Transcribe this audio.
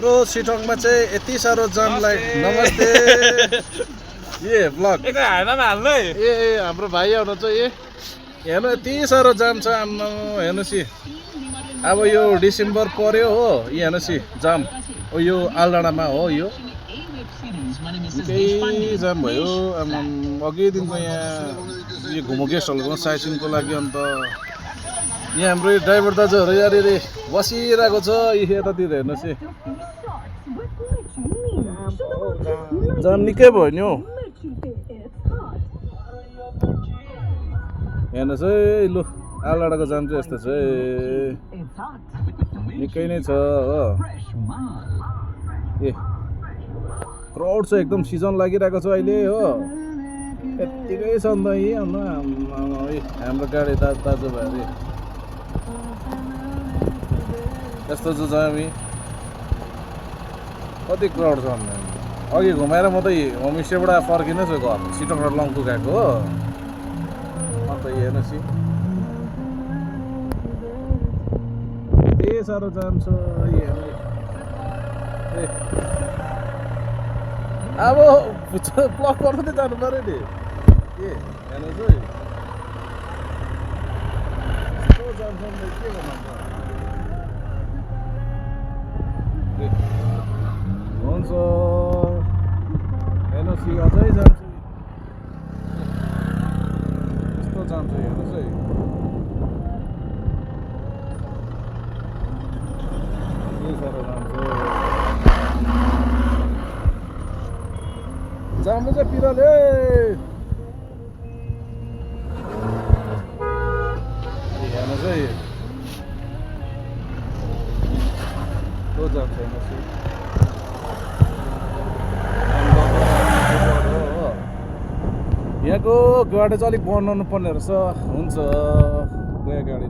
bro सिटोङमा चाहिँ यति साह्रो जामलाई नमस्ते ए ब्लग एकदम हाल्नमा हाल्नु है ए हाम्रो भाइ आउनुहुन्छ हेर्नु यति साह्रो जाम छ आम्मा हेर्नुहोस् अब यो डिसेम्बर पर्यो हो हेर्नुहोस् जाम हो यो आलडाँडामा हो यो निकै जाम भयो अघिदेखिको यहाँ यो घुमो गेस्टहरूको साइसिङको लागि अन्त यहाँ हाम्रो ड्राइभर दाजुहरू यहाँनिर बसिरहेको छ यतातिर हेर्नुहोस् जाम निकै भयो नि हौ हेर्नुहोस् है लु आलडाँडाको जाम चाहिँ यस्तो छ निकै नै छ हो ए क्राउड छ एकदम सिजन लागिरहेको छ अहिले हो यत्तिकै छ नि त हाम्रो गाडी दाजुभाइहरू यस्तो छ हामी कति क्राउड छ अघि घुमाएर म त होमस्टेबाट फर्किनु छु घर सिटोङ र लङ्कु गएको हो अन्त हेर्नुहोस् यति साह्रो जाम छ ए अब ब्लक गर्नु त जानु पऱ्यो नि ए हेर्नुहोस् है यस्तो जाम छ के गर्नु हुन्छ हेर्नुहोस् अझै जान्छ यस्तो जान्छ हेर्नुहोस् है के साह्रो जान्छ जानु चाहिँ पिराले हेर्नुहोस् है को जान्छ हेर्नुहोस् यहाँको गाडी चाहिँ अलिक बनाउनु पर्ने रहेछ हुन्छ गयो गाडी